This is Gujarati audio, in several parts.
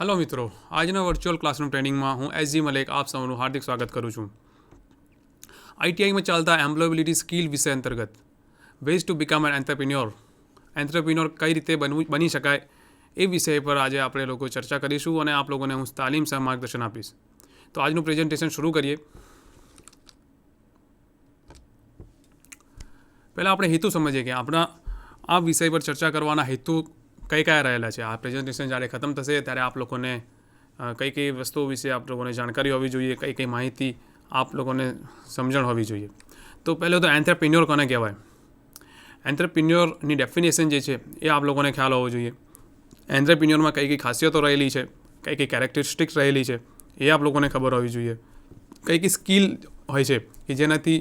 હલો મિત્રો, આજના વર્ચ્યુઅલ ક્લાસરૂમ ટ્રેનિંગમાં હું એસજી મલેક આપ સૌનું હાર્દિક સ્વાગત કરું છું. આઈટીઆઈમાં ચાલતા એમ્પ્લોયબિલિટી સ્કિલ વિષય અંતર્ગત ways to become an entrepreneur કઈ રીતે બની શકાય એ વિષય પર આજે આપણે લોકો ચર્ચા કરીશું અને આપ લોકોને હું તાલીમ સહ માર્ગદર્શન આપીશ. તો આજનું પ્રેઝન્ટેશન શરૂ કરીએ. પહેલાં આપણે હેતુ સમજીએ કે આપણા આ વિષય પર ચર્ચા કરવાના હેતુ કયા રહેલા છે. આ પ્રેઝન્ટેશન જ્યારે ખતમ થશે ત્યારે આપ લોકોને કઈ વસ્તુઓ વિશે આપ લોકોને જાણકારી હોવી જોઈએ, કઈ માહિતી આપ લોકોને સમજણ હોવી જોઈએ. તો પહેલું તો એન્ટરપ્રિન્યોર કોને કહેવાય. એન્ટરપ્રિન્યોરની ડેફિનેશન જે છે એ આપ લોકોને ખ્યાલ હોવો જોઈએ. એન્ટરપ્રિન્યોરમાં કઈ ખાસિયતો રહેલી છે, કઈ કેરેક્ટરિસ્ટિક્સ રહેલી છે એ આપ લોકોને ખબર હોવી જોઈએ. કઈ સ્કિલ હોય છે કે જેનાથી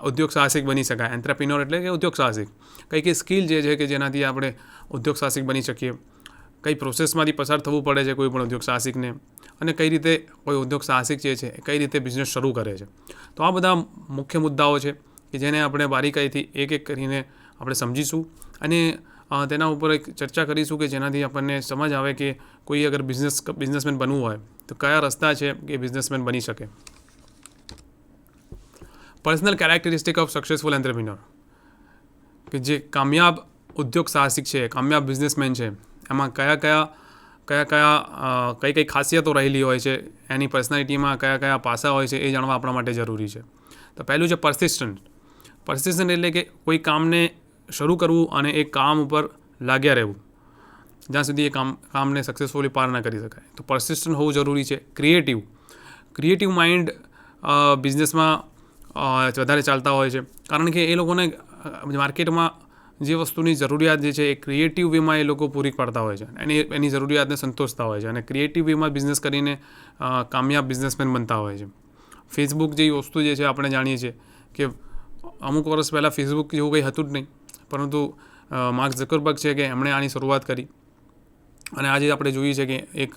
ઉદ્યોગ સાહસિક બની શકાય. એન્ટરપ્રિન્યોર એટલે કે ઉદ્યોગ સાહસિક. કઈ સ્કિલ જે છે કે જેનાથી આપણે ઉદ્યોગ સાહસિક બની શકીએ. કઈ પ્રોસેસમાંથી પસાર થવું પડે છે કોઈ પણ ઉદ્યોગ સાહસિકને, અને કઈ રીતે કોઈ ઉદ્યોગ સાહસિક જે છે કઈ રીતે બિઝનેસ શરૂ કરે છે. તો આ બધા મુખ્ય મુદ્દાઓ છે કે જેને આપણે બારીકાઈથી એક કરીને આપણે સમજીશું અને તેના ઉપર એક ચર્ચા કરીશું કે જેનાથી આપણને સમજ આવે કે કોઈ અગર બિઝનેસમેન બનવું હોય તો કયા રસ્તા છે કે બિઝનેસમેન બની શકે. Personal characteristic of successful entrepreneur, કે જે કામયાબ ઉદ્યોગ સાહસિક છે, કામયાબ બિઝનેસમેન છે, એમાં કઈ ખાસિયતો રહેલી હોય છે, એની પર્સનાલિટીમાં કયા પાસા હોય છે એ જાણવા આપણા માટે જરૂરી છે. તો પહેલું છે પરસિસ્ટન્ટ. એટલે કે કોઈ કામને શરૂ કરવું અને એ કામ ઉપર લાગ્યા રહેવું જ્યાં સુધી એ કામને સક્સેસફુલી પાર ના કરી શકાય. તો પરસિસ્ટન્ટ હોવું જરૂરી છે. ક્રિએટિવ માઇન્ડ બિઝનેસમાં વધારે ચાલતા હોય છે, કારણ કે એ લોકોને માર્કેટમાં જે વસ્તુની જરૂરિયાત જે છે એ ક્રિએટિવ વેમાં એ લોકો પૂરી પાડતા હોય છે, એની જરૂરિયાતને સંતોષતા હોય છે અને ક્રિએટિવ વેમાં બિઝનેસ કરીને કામયાબ બિઝનેસમેન બનતા હોય છે. ફેસબુક જેવી વસ્તુ જે છે આપણે જાણીએ છીએ કે અમુક વર્ષ પહેલાં ફેસબુક જેવું કંઈ હતું જ નહીં, પરંતુ માર્ક ઝકરબર્ગ છે કે એમણે આની શરૂઆત કરી અને આજે આપણે જોઈએ છીએ કે એક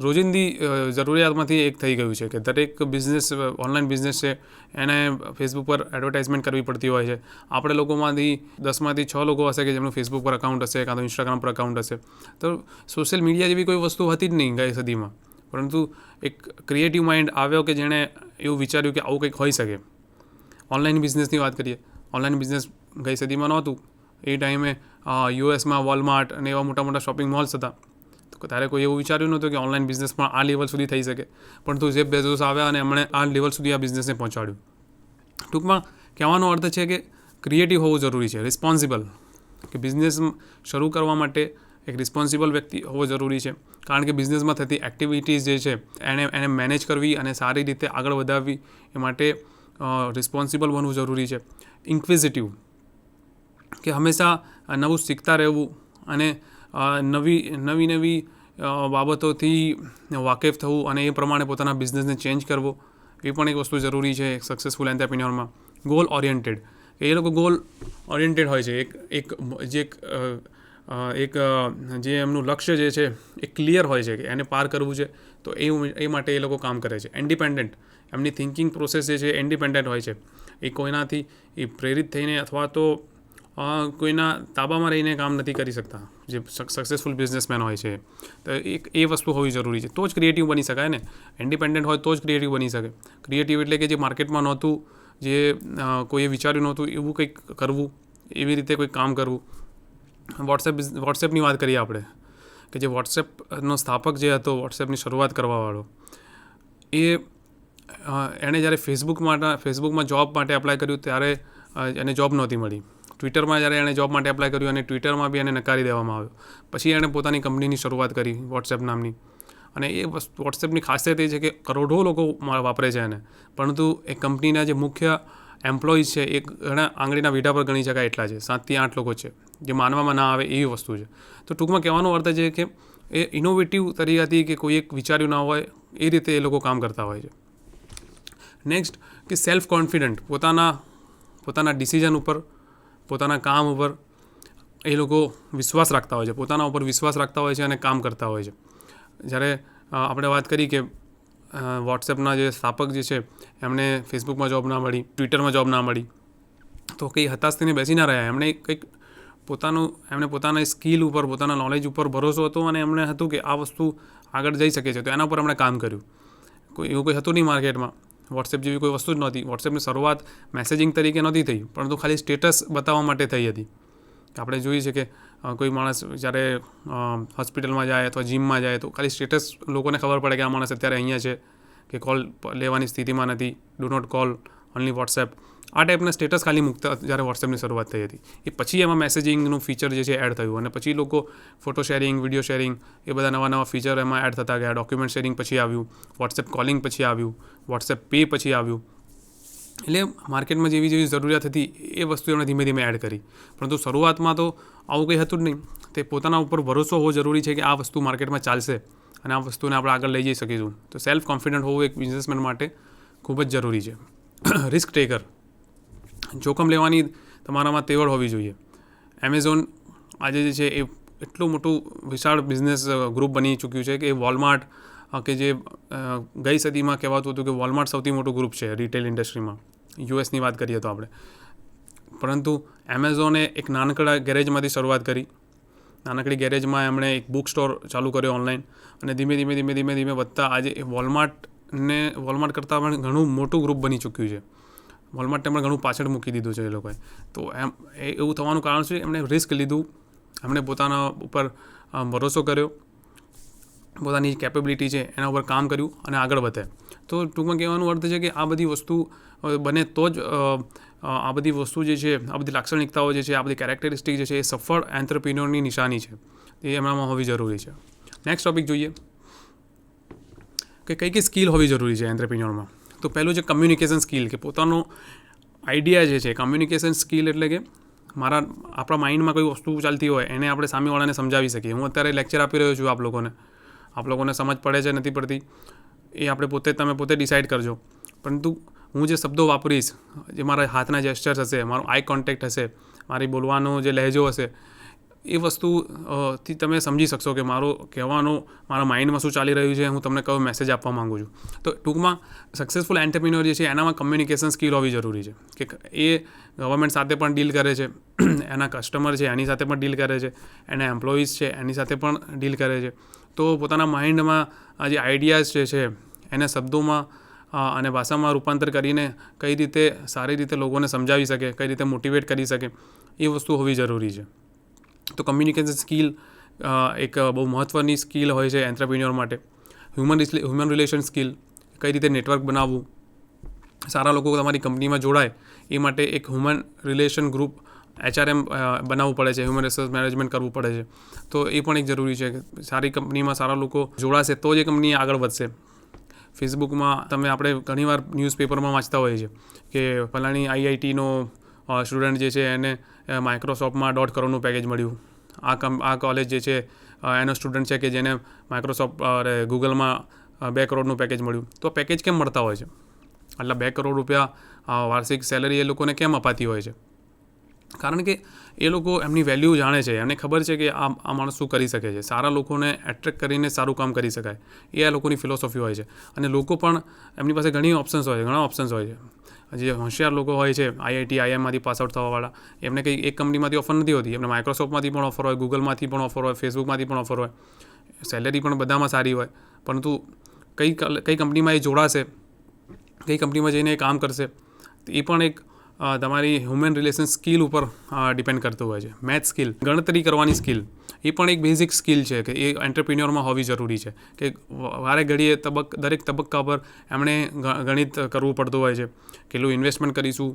રોજિંદી જરૂરિયાતમાંથી એક થઈ ગયું છે કે દરેક ઓનલાઈન બિઝનેસ છે એને ફેસબુક પર એડવર્ટાઇઝમેન્ટ કરવી પડતી હોય છે. આપણે લોકોમાંથી 10માંથી 6 લોકો હશે કે જેમનું ફેસબુક પર અકાઉન્ટ હશે, કાં તો ઇન્સ્ટાગ્રામ પર અકાઉન્ટ હશે. તો સોશિયલ મીડિયા જેવી કોઈ વસ્તુ હતી જ નહીં ગઈ સદીમાં, પરંતુ એક ક્રિએટિવ માઇન્ડ આવ્યો કે જેણે એવું વિચાર્યું કે આવું કંઈક હોઈ શકે. ઓનલાઈન બિઝનેસની વાત કરીએ. ઓનલાઈન બિઝનેસ ગઈ સદીમાં નહોતું. એ ટાઈમે યુએસમાં વોલમાર્ટ અને એવા મોટા શોપિંગ મોલ્સ હતા. તો ત્યારે કોઈ એવું વિચાર્યું નહોતું કે ઓનલાઈન બિઝનેસમાં આ લેવલ સુધી થઈ શકે, પરંતુ જેફ બેઝોસ આવ્યા અને એમણે આ લેવલ સુધી આ બિઝનેસને પહોંચાડ્યું. ટૂંકમાં કહેવાનો અર્થ છે કે ક્રિએટિવ હોવું જરૂરી છે. રિસ્પોન્સિબલ, કે બિઝનેસ શરૂ કરવા માટે એક રિસ્પોન્સિબલ વ્યક્તિ હોવો જરૂરી છે, કારણ કે બિઝનેસમાં થતી એક્ટિવિટીઝ જે છે એને મેનેજ કરવી અને સારી રીતે આગળ વધારવી એ માટે રિસ્પોન્સિબલ બનવું જરૂરી છે. ઇન્ક્વિઝિટિવ, કે હંમેશા નવું શીખતા રહેવું અને નવી બાબતોથી વાકેફ થવું અને એ પ્રમાણે પોતાના બિઝનેસને ચેન્જ કરવો એ પણ એક વસ્તુ જરૂરી છે સક્સેસફુલ એન્ટરપ્રિન્યોરમાં. ગોલ ઓરિએન્ટેડ, કે એ લોકો ગોલ ઓરિએન્ટેડ હોય છે. જે એમનું લક્ષ્ય જે છે એ ક્લિયર હોય છે કે એને પાર કરવું છે, તો એ માટે એ લોકો કામ કરે છે. ઇન્ડિપેન્ડન્ટ, એમની થિંકિંગ પ્રોસેસ જે છે ઇન્ડિપેન્ડન્ટ હોય છે. એ કોઈનાથી પ્રેરિત થઈને અથવા તો કોઈના તાબામાં રહીને કામ નથી કરી શકતા જે સક્સેસફુલ બિઝનેસમેન હોય છે. તો એ વસ્તુ હોવી જરૂરી છે, તો જ ક્રિએટિવ બની શકાય ને. ઇન્ડિપેન્ડન્ટ હોય તો જ ક્રિએટિવ બની શકે. ક્રિએટિવ એટલે કે જે માર્કેટમાં નહોતું, જે કોઈએ વિચાર્યું નહોતું એવું કંઈક કરવું, એવી રીતે કંઈક કામ કરવું. વોટ્સએપની વાત કરીએ આપણે, કે જે વોટ્સએપનો સ્થાપક જે હતો, વોટ્સએપની શરૂઆત કરવાવાળો, એણે જ્યારે ફેસબુકમાં જોબ માટે એપ્લાય કર્યું ત્યારે એને જોબ નહોતી મળી. ટ્વિટરમાં જ્યારે એણે જોબ માટે એપ્લાય કર્યું અને ટ્વિટરમાં બી એને નકારી દેવામાં આવ્યો. પછી એણે પોતાની કંપનીની શરૂઆત કરી વોટ્સએપ નામની. અને એ વોટ્સએપની ખાસિયત એ છે કે કરોડો લોકો વાપરે છે એને, પરંતુ એ કંપનીના જે મુખ્ય એમ્પ્લોઈઝ છે એ ઘણા આંગળીના વીંઢા પર ગણી શકાય એટલા છે. 7 થી 8 લોકો છે, જે માનવામાં ના આવે એવી વસ્તુ છે. તો ટૂંકમાં કહેવાનો અર્થ છે કે એ ઇનોવેટિવ તરીકાથી કે કોઈ એક વિચાર્યું ના હોય એ રીતે એ લોકો કામ કરતા હોય છે. નેક્સ્ટ, કે સેલ્ફ કોન્ફિડન્ટ, પોતાના ડિસિઝન ઉપર, પોતાના કામ ઉપર એ લોકો વિશ્વાસ રાખતા હોય છે, પોતાના ઉપર વિશ્વાસ રાખતા હોય છે અને કામ કરતા હોય છે. જ્યારે આપણે વાત કરી કે વોટ્સએપના જે સ્થાપક જે છે એમને ફેસબુકમાં જોબ ના મળી, ટ્વિટરમાં જોબ ના મળી, તો કંઈ હતાશ થઈને બેસી ના રહ્યા. એમણે પોતાના સ્કિલ ઉપર, પોતાના નોલેજ ઉપર ભરોસો હતો અને એમણે હતું કે આ વસ્તુ આગળ જઈ શકે છે. તો એના પર એમણે કામ કર્યું. એવું કોઈ હતું નહીં માર્કેટમાં, વોટ્સએપ જેવી કોઈ વસ્તુ જ નહોતી. વોટ્સએપની શરૂઆત મેસેજિંગ તરીકે નહોતી થઈ, પરંતુ ખાલી સ્ટેટસ બતાવવા માટે થઈ હતી. આપણે જોઈએ છે કે કોઈ માણસ જ્યારે હોસ્પિટલમાં જાય અથવા જીમમાં જાય તો ખાલી સ્ટેટસ લોકોને ખબર પડે કે આ માણસ અત્યારે અહીંયા છે, કે કોલ લેવાની સ્થિતિમાં નથી, do not call, only WhatsApp. આ ટાઈપના સ્ટેટસ ખાલી મૂકતા જ્યારે વોટ્સએપની શરૂઆત થઈ હતી. એ પછી એમાં મેસેજિંગનું ફીચર જે છે એડ થયું, અને પછી લોકો ફોટો શેરિંગ, વિડીયો શેરિંગ એ બધા નવા ફીચર એમાં એડ થતા ગયા. ડોક્યુમેન્ટ શેરિંગ પછી આવ્યું, વોટ્સએપ કોલિંગ પછી આવ્યું, વોટ્સએપ પે પછી આવ્યું. એટલે માર્કેટમાં જેવી જરૂરિયાત હતી એ વસ્તુ એમણે ધીમે ધીમે એડ કરી. પરંતુ શરૂઆતમાં તો આવું કંઈ હતું જ નહીં. તે પોતાના ઉપર ભરોસો હોવો જરૂરી છે કે આ વસ્તુ માર્કેટમાં ચાલશે અને આ વસ્તુને આપણે આગળ લઈ જઈ શકીશું. તો સેલ્ફ કોન્ફિડન્ટ હોવું એક બિઝનેસમેન માટે ખૂબ જ જરૂરી છે. રિસ્ક ટેકર, જોખમ લેવાની તમારામાં તેવડ હોવી જોઈએ. એમેઝોન આજે જે છે એ એટલું મોટું વિશાળ બિઝનેસ ગ્રુપ બની ચૂક્યું છે કે વોલમાર્ટ, કે જે ગઈ સદીમાં કહેવાતું હતું કે વોલમાર્ટ સૌથી મોટું ગ્રુપ છે રિટેલ ઇન્ડસ્ટ્રીમાં, યુએસની વાત કરીએ તો આપણે. પરંતુ એમેઝોને એક નાનકડા ગેરેજમાંથી શરૂઆત કરી. નાનકડી ગેરેજમાં એમણે એક બુક સ્ટોર ચાલુ કર્યો ઓનલાઈન, અને ધીમે વધતા આજે વોલમાર્ટ કરતાં પણ ઘણું મોટું ગ્રુપ બની ચૂક્યું છે. વોલમાર્ટને પણ ઘણું પાછળ મૂકી દીધું છે એ લોકોએ. તો એવું થવાનું કારણ છે એમણે રિસ્ક લીધું, એમણે પોતાના ઉપર ભરોસો કર્યો, પોતાની કેપેબિલિટી છે એના ઉપર કામ કર્યું અને આગળ વધે. તો ટૂંકમાં કહેવાનો અર્થ છે કે આ બધી વસ્તુ બને તો જ આ બધી વસ્તુ જે છે, આ બધી લાક્ષણિકતાઓ જે છે, આ બધી કેરેક્ટરિસ્ટિક જે છે એ સફળ એન્ટરપ્રિન્યોરની નિશાની છે. એ એમનામાં હોવી જરૂરી છે. નેક્સ્ટ ટોપિક જોઈએ કે કઈ સ્કિલ હોવી જરૂરી છે એન્ટરપ્રિન્યોરમાં. તો પહેલું છે કમ્યુનિકેશન સ્કિલ, કે પોતાનો આઈડિયા જે છે. કમ્યુનિકેશન સ્કિલ એટલે કે આપણા માઇન્ડમાં કોઈ વસ્તુ ચાલતી હોય એને આપણે સામેવાળાને સમજાવી શકીએ. હું અત્યારે લેક્ચર આપી રહ્યો છું આપ લોકોને સમજ પડે છે નથી પડતી એ તમે પોતે ડિસાઇડ કરજો. પરંતુ હું જે શબ્દો વાપરીશ, જે મારા હાથના જેસ્ચર્સ હશે, મારો આઈ કોન્ટેક્ટ હશે, મારી બોલવાનો જે લહેજો હશે, એ વસ્તુથી તમે સમજી શકશો કે મારો કહેવાનો મારા માઇન્ડમાં શું ચાલી રહ્યું છે, હું તમને કયો મેસેજ આપવા માગું છું. તો ટૂંકમાં સક્સેસફુલ એન્ટરપ્રિન્યોર જે છે એનામાં કમ્યુનિકેશન સ્કિલ હોવી જરૂરી છે. કે એ ગવર્મેન્ટ સાથે પણ ડીલ કરે છે, એના કસ્ટમર છે એની સાથે પણ ડીલ કરે છે, એના એમ્પ્લોઈઝ છે એની સાથે પણ ડીલ કરે છે. તો પોતાના માઇન્ડમાં આ જે આઈડિયાઝ જે છે એને શબ્દોમાં અને ભાષામાં રૂપાંતર કરીને કઈ રીતે સારી રીતે લોકોને સમજાવી શકે, કઈ રીતે મોટિવેટ કરી શકે, એ વસ્તુ હોવી જરૂરી છે. તો કમ્યુનિકેશન સ્કિલ એક બહુ મહત્ત્વની સ્કિલ હોય છે એન્ટરપ્રિન્યોર માટે. હ્યુમન રિલેશન સ્કિલ, કઈ રીતે નેટવર્ક બનાવવું, સારા લોકો તમારી કંપનીમાં જોડાય એ માટે એક હ્યુમન રિલેશન ગ્રુપ HRM બનાવવું પડે છે, હ્યુમન રિસોર્સ મેનેજમેન્ટ કરવું પડે છે. તો એ પણ એક જરૂરી છે કે સારી કંપનીમાં સારા લોકો જોડાશે તો જ એ કંપની આગળ વધશે. ફેસબુકમાં આપણે ઘણીવાર ન્યૂઝપેપરમાં વાંચતા હોઈએ છીએ કે ફલાણી IITનો સ્ટુડન્ટ જે છે એને માઇક્રોસોફ્ટમાં 1.5 કરોડનું પેકેજ મળ્યું. આ કોલેજ જે છે એનો સ્ટુડન્ટ છે કે જેને ગૂગલમાં 2 કરોડનું પેકેજ મળ્યું. તો પેકેજ કેમ મળતા હોય છે? આટલા 2 કરોડ રૂપિયા વાર્ષિક સેલરી એ લોકોને કેમ અપાતી હોય છે? કારણ કે એ લોકો એમની વેલ્યુ જાણે છે, એમને ખબર છે કે આ માણસ શું કરી શકે છે. સારા લોકોને એટ્રેક્ટ કરીને સારું કામ કરી શકાય, એ આ લોકોની ફિલોસોફી હોય છે. અને લોકો પણ એમની પાસે ઘણા ઓપ્શન્સ હોય છે. જે હોશિયાર લોકો હોય છે, IIT IIMમાંથી પાસ આઉટ થવાવાળા, એમને કંઈ એક કંપનીમાંથી ઓફર નથી હોતી. એમને માઇક્રોસોફ્ટમાંથી પણ ઓફર હોય, ગૂગલમાંથી પણ ઓફર હોય, ફેસબુકમાંથી પણ ઓફર હોય, સેલેરી પણ બધામાં સારી હોય. પરંતુ કઈ કંપનીમાં એ જોડાશે, કઈ કંપનીમાં જઈને એ કામ કરશે, એ પણ એક તમારી હ્યુમન રિલેશન સ્કિલ ઉપર ડિપેન્ડ કરતું હોય છે. મેથ સ્કિલ, ગણતરી કરવાની સ્કિલ, એ પણ એક બેઝિક સ્કિલ છે કે એ એન્ટરપ્રિન્યોરમાં હોવી જરૂરી છે. કે વારે ઘડીએ દરેક તબક્કા પર એમણે ગણિત કરવું પડતું હોય છે. કેટલું ઇન્વેસ્ટમેન્ટ કરીશું,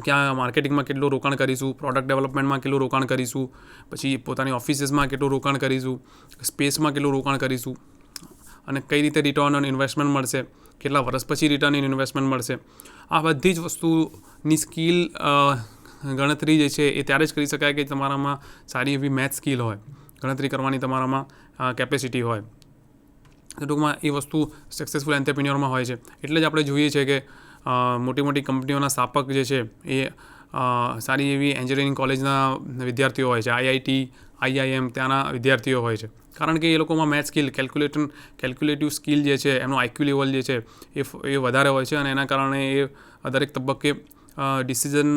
ક્યાં માર્કેટિંગમાં કેટલું રોકાણ કરીશું, પ્રોડક્ટ ડેવલપમેન્ટમાં કેટલું રોકાણ કરીશું, પછી પોતાની ઓફિસીસમાં કેટલું રોકાણ કરીશું, સ્પેસમાં કેટલું રોકાણ કરીશું, અને કઈ રીતે રિટર્ન ઓન ઇન્વેસ્ટમેન્ટ મળશે, કેટલા વર્ષ પછી રિટર્ન ઇન ઇન્વેસ્ટમેન્ટ મળશે. આ બધી જ વસ્તુની સ્કિલ ગણતરી જે છે એ ત્યારે જ કરી શકાય કે તમારામાં સારી એવી મેથ સ્કિલ હોય, ગણતરી કરવાની તમારામાં કેપેસિટી હોય. તો ટૂંકમાં એ વસ્તુ સક્સેસફુલ એન્ટરપ્રિન્યોરમાં હોય છે. એટલે જ આપણે જોઈએ છીએ કે મોટી કંપનીઓના સ્થાપક જે છે એ સારી એવી એન્જિનિયરિંગ કોલેજના વિદ્યાર્થીઓ હોય છે, IIT IIM ત્યાંના વિદ્યાર્થીઓ હોય છે. કારણ કે એ લોકોમાં મેથ સ્કિલ, કેલ્ક્યુલેટિવ સ્કિલ જે છે, એમનો IQ લેવલ જે છે એ વધારે હોય છે, અને એના કારણે એ દરેક તબક્કે ડિસિઝન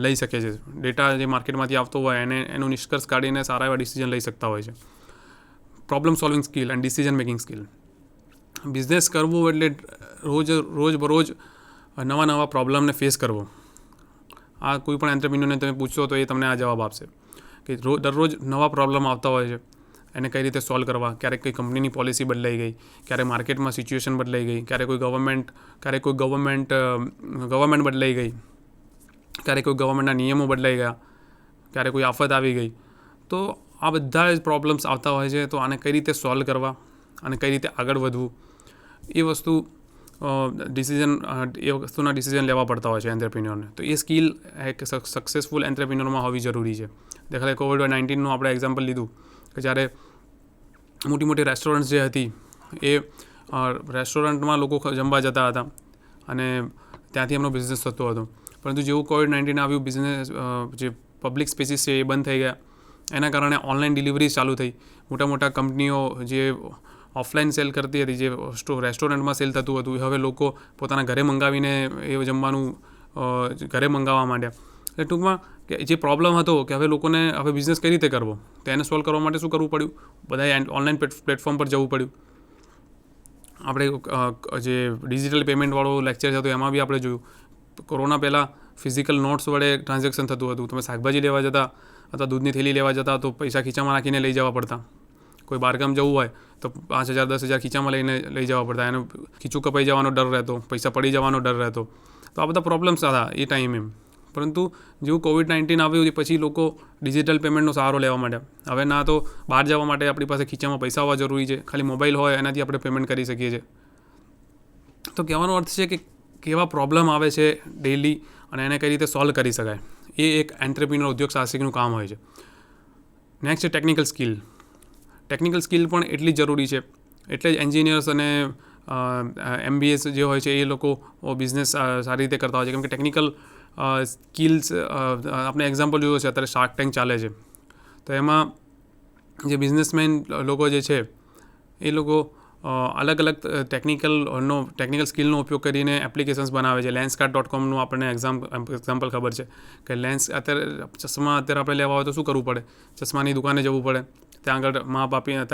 લઈ શકે છે. ડેટા જે માર્કેટમાંથી આવતો હોય એનું નિષ્કર્ષ કાઢીને સારા એવા ડિસિઝન લઈ શકતા હોય છે. Problem solving skill and decision making skill. Business કરવું એટલે રોજ નવા પ્રોબ્લેમને ફેસ કરવો. આ કોઈ પણ એન્ટરપ્રિન્યોરને તમે પૂછશો તો એ તમને આ જવાબ આપશે કે દરરોજ નવા પ્રોબ્લેમ આવતા હોય છે, એને કઈ રીતે સોલ્વ કરવા. ક્યારેક કોઈ કંપનીની પોલિસી બદલાઈ ગઈ, ક્યારેક માર્કેટમાં સિચ્યુએશન બદલાઈ ગઈ, ક્યારેક કોઈ ગવર્મેન્ટ બદલાઈ ગઈ, ક્યારેક કોઈ ગવર્મેન્ટના નિયમો બદલાઈ ગયા, ક્યારેક કોઈ આફત આવી ગઈ. તો આ બધા જ પ્રોબ્લેમ્સ આવતા હોય છે. તો આને કઈ રીતે સોલ્વ કરવા અને કઈ રીતે આગળ વધવું, એ વસ્તુના ડિસિઝન લેવા પડતા હોય છે એન્ટરપ્રિન્યોરને. તો એ સ્કિલ એક સક્સેસફુલ એન્ટરપ્રિન્યોરમાં હોવી જરૂરી છે. દાખલા COVID-19નું આપણે એક્ઝામ્પલ લીધું કે જ્યારે મોટી રેસ્ટોરન્ટ્સ જે હતી એ રેસ્ટોરન્ટમાં લોકો જમવા જતા હતા અને ત્યાંથી એમનો બિઝનેસ થતો હતો. પરંતુ જેવું COVID-19 આવ્યું, બિઝનેસ જે પબ્લિક સ્પેસીસ છે એ બંધ થઈ ગયા. એના કારણે ઓનલાઈન ડિલિવરી ચાલુ થઈ. મોટા કંપનીઓ જે ઓફલાઈન સેલ કરતી હતી, જે રેસ્ટોરન્ટમાં સેલ થતું હતું, હવે લોકો પોતાના ઘરે મંગાવીને એ જમવાનું ઘરે મંગાવવા માંડ્યા. એટલે ટૂંકમાં કે જે પ્રોબ્લેમ હતો કે હવે લોકોને હવે બિઝનેસ કઈ રીતે કરવો, તો એને સોલ્વ કરવા માટે શું કરવું પડ્યું? બધાએ ઓનલાઈન પ્લેટફોર્મ પર જવું પડ્યું. આપણે જે ડિજિટલ પેમેન્ટવાળો લેક્ચર હતો એમાં બી આપણે જોયું, કોરોના પહેલાં ફિઝિકલ નોટ્સ વડે ટ્રાન્ઝેક્શન થતું હતું. તમે શાકભાજી લેવા જતા અથવા દૂધની થેલી લેવા જતા તો પૈસા ખીચામાં નાખીને લઈ જવા પડતા. કોઈ બહારગામ જવું હોય તો 5,000 10,000 ખીચામાં લઈ જવા પડતા. એનું ખીચું કપાઈ જવાનો ડર રહેતો, પૈસા પડી જવાનો ડર રહેતો. તો આ બધા પ્રોબ્લેમ્સ હતા એ ટાઈમે. પરંતુ જેવું COVID-19 આવ્યું પછી લોકો ડિજિટલ પેમેન્ટનો સહારો લેવા માંડ્યા. હવે ના તો બહાર જવા માટે આપણી પાસે ખીચામાં પૈસા હોવા જરૂરી છે, ખાલી મોબાઈલ હોય એનાથી આપણે પેમેન્ટ કરી શકીએ છીએ. તો કહેવાનો અર્થ છે કે કેવા પ્રોબ્લેમ આવે છે ડેઇલી અને એને કઈ રીતે સોલ્વ કરી શકાય, એ એક એન્ટરપ્રિન્યોર ઉદ્યોગ સાહસિકનું કામ હોય છે. નેક્સ્ટ છે ટેકનિકલ સ્કિલ. ટેકનિકલ સ્કિલ પણ એટલી જ જરૂરી છે. એટલે જ એન્જિનિયર્સ અને MBAs જે હોય છે એ લોકો બિઝનેસ સારી રીતે કરતા હોય છે. કેમ કે ટેકનિકલ સ્કિલ્સ, આપણે એક્ઝામ્પલ જોયું છે અત્યારે શાર્ક ટેન્ક ચાલે છે, તો એમાં જે બિઝનેસમેન લોકો જે છે એ લોકો અલગ ટેકનિકલ સ્કિલનો ઉપયોગ કરીને એપ્લિકેશન્સ બનાવે છે. Lenskart.comનું આપણને એક્ઝામ્પલ ખબર છે કે ચશ્મા અત્યારે આપણે લેવા હોય તો શું કરવું પડે? ચશ્માની દુકાને જવું પડે, ત્યાં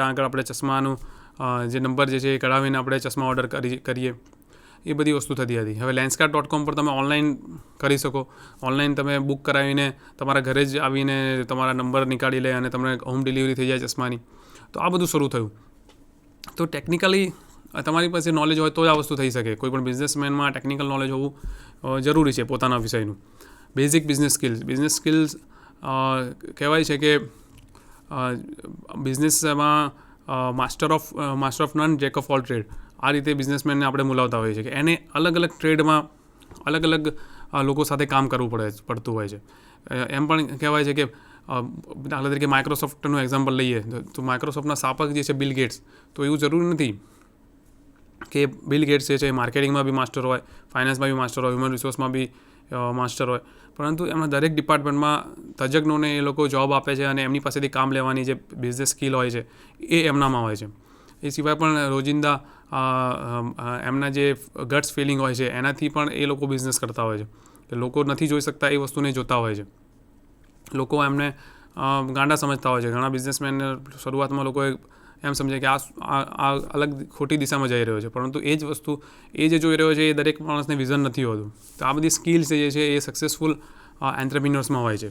આગળ આપણે ચશ્માનું જે નંબર જે છે એ કઢાવીને આપણે ચશ્મા ઓર્ડર કરીએ. એ બધી વસ્તુ થતી હતી. હવે Lenskart.com પર તમે ઓનલાઈન કરી શકો. ઓનલાઈન તમે બુક કરાવીને તમારા ઘરે જ આવીને તમારા નંબર નીકાળી લે અને તમને હોમ ડિલિવરી થઈ જાય ચશ્માની. તો આ બધું શરૂ થયું. તો ટેકનિકલી તમારી પાસે નોલેજ હોય તો જ આ વસ્તુ થઈ શકે. કોઈ પણ બિઝનેસમેનમાં ટેકનિકલ નોલેજ હોવું જરૂરી છે પોતાના વિષયનું. બેઝિક બિઝનેસ સ્કિલ્સ કહેવાય છે કે બિઝનેસમાં master of none, Jack of all trade. આ રીતે બિઝનેસમેનને આપણે બોલાવતા હોઈએ છીએ કે એને અલગ ટ્રેડમાં અલગ લોકો સાથે કામ કરવું પડતું હોય છે. એમ પણ કહેવાય છે કે દાખલા તરીકે માઇક્રોસોફ્ટનું એક્ઝામ્પલ લઈએ તો માઇક્રોસોફ્ટના સ્થાપક જે છે બિલ ગેટ્સ, તો એવું જરૂરી નથી કે બિલ ગેટ્સ જે છે એ માર્કેટિંગમાં બી માસ્ટર હોય, ફાઇનાન્સમાં બી માસ્ટર હોય, હ્યુમન રિસોર્સમાં બી માસ્ટર હોય. પરંતુ એમના દરેક ડિપાર્ટમેન્ટમાં તજજ્ઞોને એ લોકો જોબ આપે છે અને એમની પાસેથી કામ લેવાની જે બિઝનેસ સ્કિલ હોય છે એ એમનામાં હોય છે. એ સિવાય પણ રોજિંદા એમના જે ગટ્સ ફિલિંગ હોય છે એનાથી પણ એ લોકો બિઝનેસ કરતા હોય છે. કે લોકો નથી જોઈ શકતા એ વસ્તુને જોતા હોય છે. લોકો એમને ગાંડા સમજતા હોય છે. ઘણા બિઝનેસમેનને શરૂઆતમાં લોકોએ એમ સમજે કે આ અલગ ખોટી દિશામાં જઈ રહ્યો છે, પરંતુ એ જ વસ્તુ એ જે જોઈ રહ્યો છે એ દરેક માણસને વિઝન નથી હોતું. તો આ બધી સ્કિલ્સ જે છે એ સક્સેસફુલ એન્ટરપ્રિન્યોર્સમાં હોય છે.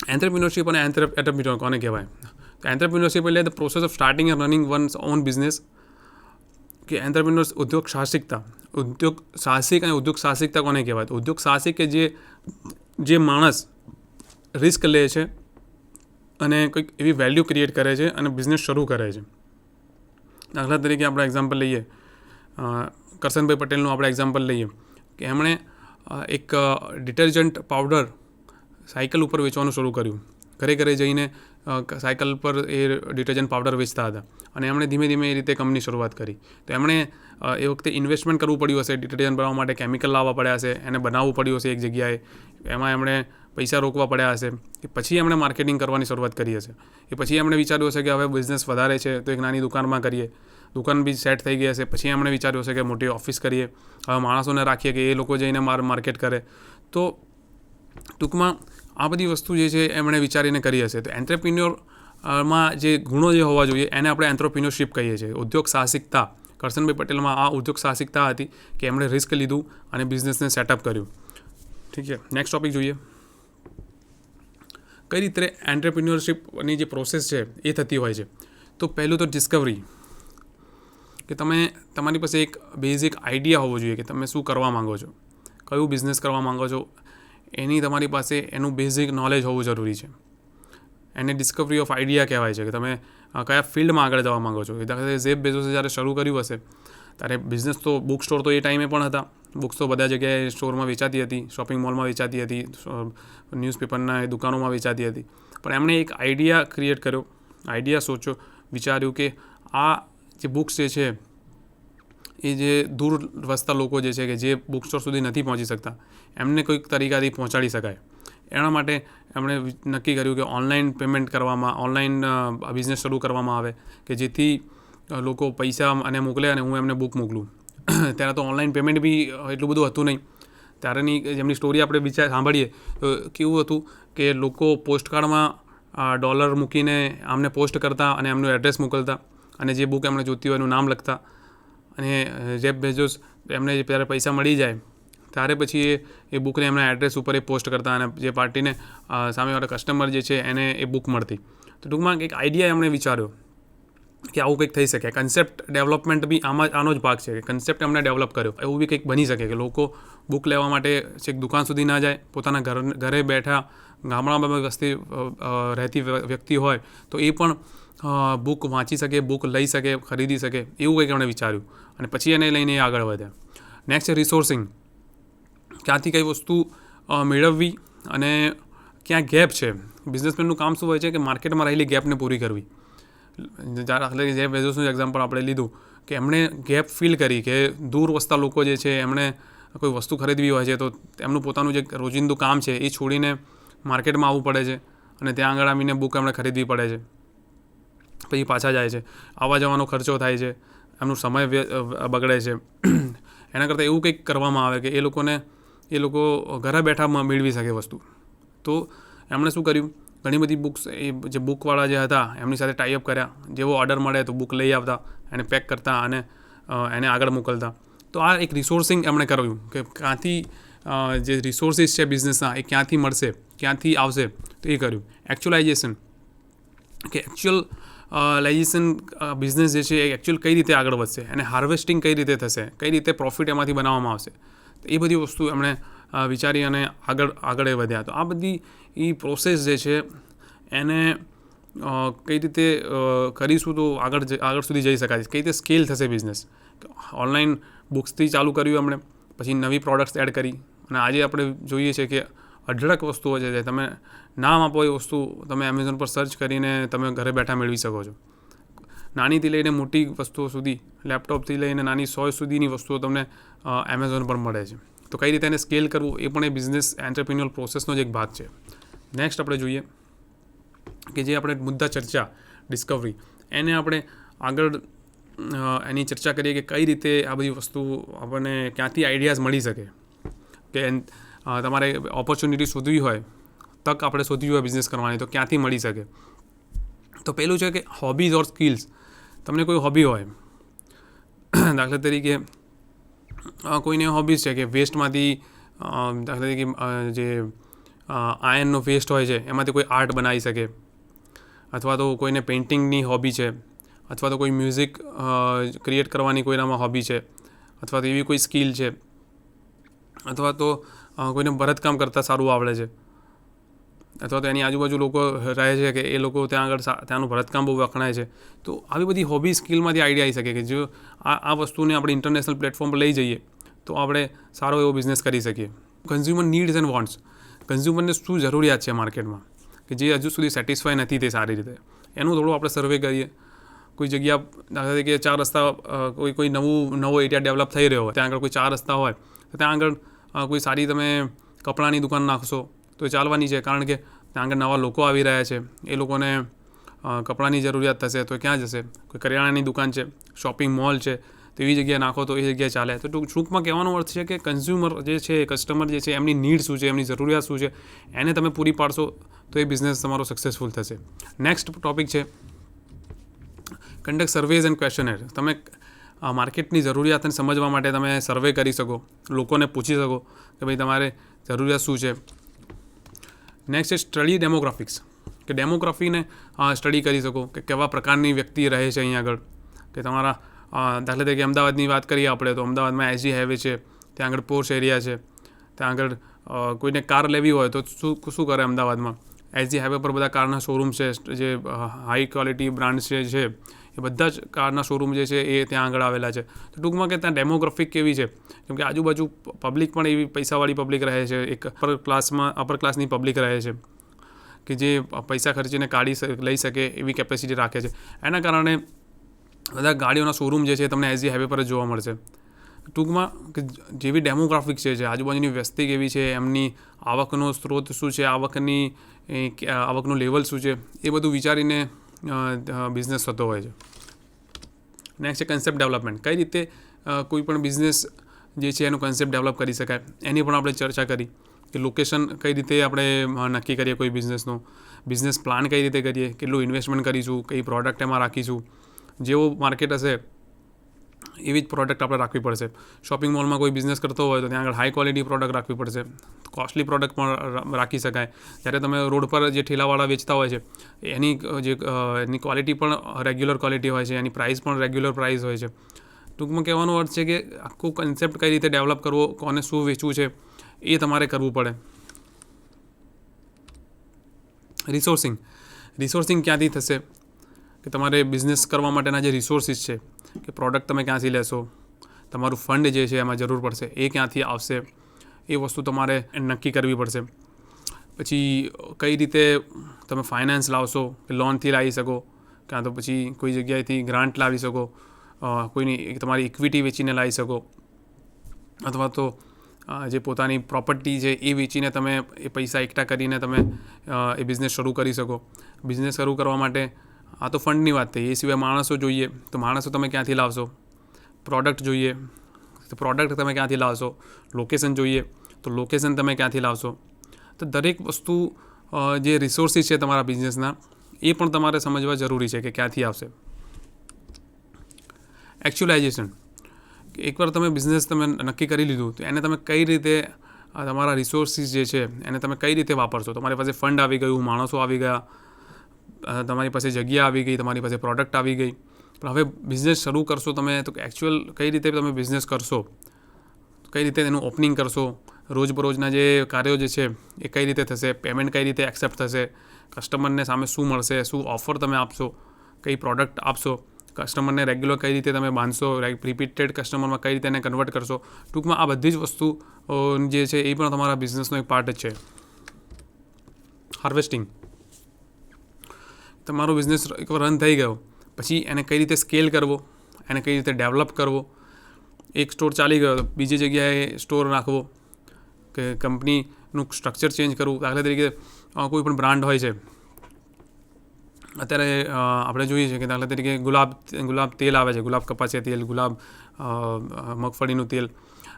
એન્ટરપ્રિન્યોરશિપ અને એન્ટરપ્રિન્યોર કોને કહેવાય? તો એન્ટરપ્રિન્યોરશિપ એટલે the process of starting and running once on business. કે એન્ટરપ્રિન્યોર્સ ઉદ્યોગ સાહસિક અને ઉદ્યોગ સાહસિકતા કોને કહેવાય? તો ઉદ્યોગ સાહસિક કે જે માણસ રિસ્ક લે છે અને કંઈક એવી વેલ્યુ ક્રિએટ કરે છે અને બિઝનેસ શરૂ કરે છે. દાખલા તરીકે આપણે એક્ઝામ્પલ લઈએ, કરશનભાઈ પટેલનું આપણે એક્ઝામ્પલ લઈએ કે એમણે એક ડિટર્જન્ટ પાવડર સાયકલ ઉપર વેચવાનું શરૂ કર્યું. ઘરે જઈને સાયકલ પર એ ડિટર્જન્ટ પાવડર વેચતા હતા અને એમણે ધીમે એ રીતે કંપની શરૂઆત કરી. તો એમણે એ વખતે ઇન્વેસ્ટમેન્ટ કરવું પડ્યું હશે, ડિટર્જન્ટ બનાવવા માટે કેમિકલ લાવવા પડ્યા હશે, એને બનાવવું પડ્યું હશે એક જગ્યાએ, એમાં એમણે પૈસા રોકવા પડ્યા હશે. એ પછી એમણે માર્કેટિંગ કરવાની શરૂઆત કરી હશે. એ પછી એમણે વિચાર્યું હશે કે હવે બિઝનેસ વધારે છે તો એક નાની દુકાનમાં કરીએ. દુકાન બી સેટ થઈ ગઈ હશે. પછી એમણે વિચાર્યું હશે કે મોટી ઓફિસ કરીએ, હવે માણસોને રાખીએ કે એ લોકો જઈને માર્કેટ કરે. તો ટૂંકમાં આ બધી વસ્તુ જે છે એમણે વિચારીને કરી હશે. તો એન્ટરપ્રિન્યોરમાં જે ગુણો જે હોવા જોઈએ એને આપણે એન્ટરપ્રિન્યોરશિપ કહીએ છીએ. ઉદ્યોગ સાહસિકતા, કરશનભાઈ પટેલમાં આ ઉદ્યોગ સાહસિકતા હતી કે એમણે રિસ્ક લીધું અને બિઝનેસને સેટઅપ કર્યું. ઠીક છે, નેક્સ્ટ ટોપિક જોઈએ. કઈ રીતે એન્ટરપ્રિન્યોરશિપની જે પ્રોસેસ છે એ થતી હોય છે. તો પહેલું તો ડિસ્કવરી, કે તમારી પાસે એક બેઝિક આઈડિયા હોવો જોઈએ કે તમે શું કરવા માંગો છો, કયું બિઝનેસ કરવા માંગો છો, એની તમારી પાસે એનું બેઝિક નોલેજ હોવું જરૂરી છે. એને ડિસ્કવરી ઓફ આઈડિયા કહેવાય છે, કે તમે કયા ફિલ્ડમાં આગળ જવા માંગો છો. દાખલા તરીકે ઝેફ બેઝોસે જ્યારે શરૂ કર્યું હશે ત્યારે બિઝનેસ તો બુક સ્ટોર તો એ ટાઈમે પણ હતા. બુક્સ તો બધા જગ્યાએ સ્ટોરમાં વેચાતી હતી, શોપિંગ મોલમાં વેચાતી હતી, ન્યૂઝપેપરના દુકાનોમાં વેચાતી હતી. પણ એમણે એક આઈડિયા ક્રિએટ કર્યો, આઈડિયા સોચ્યો, વિચાર્યું કે આ જે બુક્સ જે છે એ જે દૂર વસતા લોકો જે છે કે જે બુક સ્ટોર સુધી નથી પહોંચી શકતા એમને કોઈક તરીકાથી પહોંચાડી શકાય. એના માટે એમણે નક્કી કર્યું કે ઓનલાઈન પેમેન્ટ કરવામાં, ઓનલાઈન બિઝનેસ શરૂ કરવામાં આવે કે જેથી લોકો પૈસા અને મોકલે અને હું એમને બુક મોકલું. ત્યારે તો ઓનલાઈન પેમેન્ટ બી એટલું બધું હતું નહીં. ત્યારેની જેમની સ્ટોરી આપણે સાંભળીએ તો કેવું હતું કે લોકો પોસ્ટકાર્ડમાં ડોલર મૂકીને આમને પોસ્ટ કરતા અને એમનું એડ્રેસ મોકલતા અને જે બુક એમણે જોતી હોય એનું નામ લખતા અને જેફ બેઝોસ એમને જ્યારે પૈસા મળી જાય ત્યારે પછી એ બુકને એમના એડ્રેસ ઉપર એ પોસ્ટ કરતા અને જે પાર્ટીને સામેવાળા કસ્ટમર જે છે એને એ બુક મળતી. તો ટૂંકમાં એક આઈડિયા એમણે વિચાર્યો કે આવું કંઈક થઈ શકે. કન્સેપ્ટ ડેવલપમેન્ટ બી આનો જ ભાગ છે કે કન્સેપ્ટ એમણે ડેવલપ કર્યો. એવું બી કંઈક બની શકે કે લોકો બુક લેવા માટે છેક દુકાન સુધી ના જાય, પોતાના ઘરે બેઠા ગામડામાં વસ્તી રહેતી વ્યક્તિ હોય તો એ પણ બુક વાંચી શકે, બુક લઈ શકે, ખરીદી શકે, એવું કંઈક એમણે વિચાર્યું અને પછી એને લઈને એ આગળ વધ્યા. નેક્સ્ટ છે રિસોર્સિંગ, ક્યાંથી કઈ વસ્તુ મેળવવી અને ક્યાં ગેપ છે. બિઝનેસમેનનું કામ શું હોય છે કે માર્કેટમાં રહેલી ગેપને પૂરી કરવી. દાખલા તરીકે જેફ બેઝોસનું એક્ઝામ્પલ આપણે લીધું કે એમણે ગેપ ફિલ કરી કે દૂર વસતા લોકો જે છે એમણે કોઈ વસ્તુ ખરીદવી હોય છે તો એમનું પોતાનું જે રોજિંદું કામ છે એ છોડીને માર્કેટમાં આવવું પડે છે અને ત્યાં આગળ આવીને બુક એમણે ખરીદવી પડે છે, પછી પાછા જાય છે, આવવા જવાનો ખર્ચો થાય છે, એમનું સમય બગડે છે. એના કરતાં એવું કંઈક કરવામાં આવે કે એ લોકો ઘરે બેઠા મેળવી શકે વસ્તુ. તો એમણે શું કર્યું, ઘણી બધી બુક્સ એ જે બુકવાળા જે હતા એમની સાથે ટાઈઅપ કર્યા. જેવો ઓર્ડર મળે તો બુક લઈ આવતા, એને પેક કરતા અને એને આગળ મોકલતા. તો આ એક રિસોર્સિંગ એમણે કર્યું કે ક્યાંથી જે રિસોર્સિસ છે બિઝનેસના એ ક્યાંથી મળશે, ક્યાંથી આવશે, તો એ કર્યું. એકચ્યુઅલાઇઝેશન, કે એકચ્યુઅલાઇઝેશન બિઝનેસ જે છે એ એકચ્યુઅલ કઈ રીતે આગળ વધશે અને હાર્વેસ્ટિંગ કઈ રીતે થશે, કઈ રીતે પ્રોફિટ એમાંથી બનાવવામાં આવશે, તો એ બધી વસ્તુ એમણે વિચારી અને આગળ વધ્યા. તો આ બધી એ પ્રોસેસ જે છે એને કઈ રીતે કરીશું તો આગળ સુધી જઈ શકાય, કઈ રીતે સ્કેલ થશે બિઝનેસ. ઓનલાઈન બુક્સથી ચાલુ કર્યું એમણે, પછી નવી પ્રોડક્ટ્સ એડ કરી અને આજે આપણે જોઈએ છે કે અઢળક વસ્તુઓ છે જે તમે નામ આપો એ વસ્તુ તમે એમેઝોન પર સર્ચ કરીને તમે ઘરે બેઠા મેળવી શકો છો. નાનીથી લઈને મોટી વસ્તુઓ સુધી, લેપટોપથી લઈને નાની સોય સુધીની વસ્તુઓ તમને એમેઝોન પર મળે છે. તો કઈ રીતે એને સ્કેલ કરવું એ પણ એ બિઝનેસ એન્ટરપ્રિન્યોર પ્રોસેસનો જ એક ભાગ છે. નેક્સ્ટ આપણે જોઈએ કે જે આપણે મુદ્દા ચર્ચા ડિસ્કવરી, એને આપણે આગળ એની ચર્ચા કરીએ કે કઈ રીતે આ બધી વસ્તુ આપણને ક્યાંથી આઈડિયાઝ મળી શકે. કે તમારે ઓપોર્ચ્યુનિટી શોધવી હોય, તક આપણે શોધવી હોય બિઝનેસ કરવાની, તો ક્યાંથી મળી શકે. તો પહેલું છે કે હોબીઝ ઓર સ્કિલ્સ. તમને કોઈ હોબી હોય, દાખલા તરીકે કોઈને હોબીઝ છે કે વેસ્ટમાંથી, દાખલા તરીકે જે આયર્નનો વેસ્ટ હોય છે એમાંથી કોઈ આર્ટ બનાવી શકે, અથવા તો કોઈને પેઇન્ટિંગની હોબી છે, અથવા તો કોઈ મ્યુઝિક ક્રિએટ કરવાની કોઈનામાં હોબી છે, અથવા તો એવી કોઈ સ્કિલ છે, અથવા તો કોઈને ભરતકામ કરતાં સારું આવડે છે, અથવા તો એની આજુબાજુ લોકો રહે છે કે એ લોકો ત્યાંનું ભરતકામ બહુ વખણાય છે. તો આવી બધી હોબી સ્કિલમાંથી આઈડિયા આવી શકે કે જો આ વસ્તુને આપણે ઇન્ટરનેશનલ પ્લેટફોર્મ પર લઈ જઈએ તો આપણે સારો એવો બિઝનેસ કરી શકીએ. કન્ઝ્યુમર નીડ્સ એન્ડ વોન્ટ્સ, કન્ઝ્યુમરને શું જરૂરિયાત છે માર્કેટમાં કે જે હજુ સુધી સેટિસ્ફાય નથી તે સારી રીતે, એનું થોડું આપણે સર્વે કરીએ. કોઈ જગ્યા, દાખલા તરીકે 4 રસ્તા, કોઈ નવો એરિયા ડેવલપ થઈ રહ્યો હોય, ત્યાં આગળ કોઈ 4 રસ્તા હોય તો ત્યાં આગળ કોઈ સારી તમે કપડાની દુકાન નાખશો તો એ ચાલવાની છે, કારણ કે ત્યાં આગળ નવા લોકો આવી રહ્યા છે, એ લોકોને કપડાની જરૂરિયાત થશે તો ક્યાં જશે. કોઈ કરિયાણાની દુકાન છે, શોપિંગ મોલ છે, તો એવી જગ્યાએ નાખો તો એ જગ્યાએ ચાલે. તો ટૂંકમાં કહેવાનો અર્થ છે કે કન્ઝ્યુમર જે છે, કસ્ટમર જે છે, એમની નીડ શું છે, એમની જરૂરિયાત શું છે, એને તમે પૂરી પાડશો તો એ બિઝનેસ તમારો સક્સેસફુલ થશે. નેક્સ્ટ ટોપિક છે કન્ડક્ટ સર્વેઝ એન્ડ ક્વેશ્ચનર. તમે માર્કેટની જરૂરિયાતને સમજવા માટે તમે સર્વે કરી શકો, લોકોને પૂછી શકો કે ભાઈ તમારે જરૂરિયાત શું છે. નેક્સ્ટ છે સ્ટડી ડેમોગ્રાફિક્સ, કે ડેમોગ્રાફીને સ્ટડી કરી શકો કે કેવા પ્રકારની વ્યક્તિ રહે છે અહીંયા આગળ. કે તમારા દાખલા તરીકે અમદાવાદની વાત કરીએ આપણે તો અમદાવાદમાં એસજી હાઈવે છે, ત્યાં આગળ પોર્શ એરિયા છે, ત્યાં આગળ કોઈને કાર લેવી હોય તો શું કરે અમદાવાદમાં, એસજી હાઈવે પર બધા કારના શોરૂમ છે, જે હાઈ ક્વોલિટી બ્રાન્ડ્સ છે એ બધા જ કારના શોરૂમ જે છે એ ત્યાં આગળ આવેલા છે. તો ટૂંકમાં કે ત્યાં ડેમોગ્રાફિક કેવી છે, કેમ કે આજુબાજુ પબ્લિક પણ એવી પૈસાવાળી પબ્લિક રહે છે, એક અપર ક્લાસની પબ્લિક રહે છે કે જે પૈસા ખર્ચીને લઈ શકે એવી કેપેસિટી રાખે છે. એના કારણે બધા ગાડીઓના શોરૂમ જે છે તમને એસજી હાઈવે પર જ જોવા મળશે. ટૂંકમાં કે જેવી ડેમોગ્રાફિક છે, આજુબાજુની વસ્તી કેવી છે, એમની આવકનો સ્ત્રોત શું છે, આવકનું લેવલ શું છે, એ બધું વિચારીને બિઝનેસ થતો હોય છે. નેક્સ્ટ છે કન્સેપ્ટ ડેવલપમેન્ટ. કઈ રીતે કોઈ પણ બિઝનેસ જે છે એનો કન્સેપ્ટ ડેવલપ કરી શકાય એની પણ આપણે ચર્ચા કરી. કે લોકેશન કઈ રીતે આપણે નક્કી કરીએ, કોઈ બિઝનેસનો બિઝનેસ પ્લાન કઈ રીતે કરીએ, કેટલું ઇન્વેસ્ટમેન્ટ કરીશું, કઈ પ્રોડક્ટ એમાં રાખીશું. જેવો માર્કેટ હશે એવી જ પ્રોડક્ટ આપણે રાખવી પડશે. શોપિંગ મોલમાં કોઈ બિઝનેસ કરતો હોય તો ત્યાં આગળ હાઈ ક્વોલિટી પ્રોડક્ટ રાખવી પડશે, કોસ્ટલી પ્રોડક્ટ પણ રાખી શકાય. જ્યારે તમે રોડ પર જે ઠેલાવાળા વેચતા હોય છે એની ક્વોલિટી પણ રેગ્યુલર ક્વોલિટી હોય છે, એની પ્રાઇસ પણ રેગ્યુલર પ્રાઇસ હોય છે. ટૂંકમાં કહેવાનો અર્થ છે કે આખું કન્સેપ્ટ કઈ રીતે ડેવલપ કરવો, કોને શું વેચવું છે એ તમારે કરવું પડે. રિસોર્સિંગ ક્યાંથી થશે, કે તમારે બિઝનેસ કરવા માટેના જે રિસોર્સિસ છે, કે પ્રોડક્ટ તમે ક્યાંથી લેશો, તમારું ફંડ જે છે એમાં જરૂર પડશે, એ ક્યાંથી આવશે, એ વસ્તુ તમારે નક્કી કરવી પડશે. પછી કઈ રીતે તમે ફાઇનાન્સ લાવશો, કે લોનથી લાવી શકો, કાં તો પછી કોઈ જગ્યાએથી ગ્રાન્ટ લાવી શકો, કોઈની તમારી ઇક્વિટી વેચીને લાવી શકો, અથવા તો જે પોતાની પ્રોપર્ટી છે એ વેચીને તમે એ પૈસા એકઠા કરીને તમે એ બિઝનેસ શરૂ કરી શકો. બિઝનેસ શરૂ કરવા માટે આ તો ફંડની વાત થઈ, એ સિવાય માણસો જોઈએ તો માણસો તમે ક્યાંથી લાવશો, પ્રોડક્ટ જોઈએ તો પ્રોડક્ટ તમે ક્યાંથી લાવશો, લોકેશન જોઈએ તો લોકેશન તમે ક્યાંથી લાવશો. તો દરેક વસ્તુ જે રિસોર્સિસ છે તમારા બિઝનેસના એ પણ તમારે સમજવા જરૂરી છે કે ક્યાંથી આવશે. એકચ્યુઅલાઇઝેશન, એકવાર તમે બિઝનેસ તમે નક્કી કરી લીધું તો એને તમે કઈ રીતે તમારા રિસોર્સિસ જે છે એને તમે કઈ રીતે વાપરશો. તમારી પાસે ફંડ આવી ગયું, માણસો આવી ગયા, તમારી પાસે જગ્યા આવી ગઈ, તમારી પાસે પ્રોડક્ટ આવી ગઈ, પણ હવે બિઝનેસ શરૂ કરશો તમે તો એકચ્યુઅલ કઈ રીતે તમે બિઝનેસ કરશો, કઈ રીતે એનું ઓપનિંગ કરશો, રોજબરોજના જે કાર્યો જે છે એ કઈ રીતે થશે, પેમેન્ટ કઈ રીતે એક્સેપ્ટ થશે, કસ્ટમરને સામે શું મળશે, શું ઓફર તમે આપશો, કઈ પ્રોડક્ટ આપશો, કસ્ટમરને રેગ્યુલર કઈ રીતે તમે બાંધશો, રિપીટેડ કસ્ટમરમાં કઈ રીતે એને કન્વર્ટ કરશો. ટૂંકમાં આ બધી જ વસ્તુ જે છે એ પણ તમારા બિઝનેસનો એક પાર્ટ જ છે. હાર્વેસ્ટિંગ, તમારો બિઝનેસ એકવાર રન થઈ ગયો પછી એને કઈ રીતે સ્કેલ કરવો, એને કઈ રીતે ડેવલપ કરવો. એક સ્ટોર ચાલી ગયો તો બીજી જગ્યાએ સ્ટોર નાખવો, કે કંપનીનું સ્ટ્રક્ચર ચેન્જ કરવું. દાખલા તરીકે કોઈ પણ બ્રાન્ડ હોય છે, અત્યારે આપણે જોઈએ છીએ કે દાખલા તરીકે ગુલાબ તેલ આવે છે, ગુલાબ કપાસિયા તેલ, ગુલાબ મગફળીનું તેલ,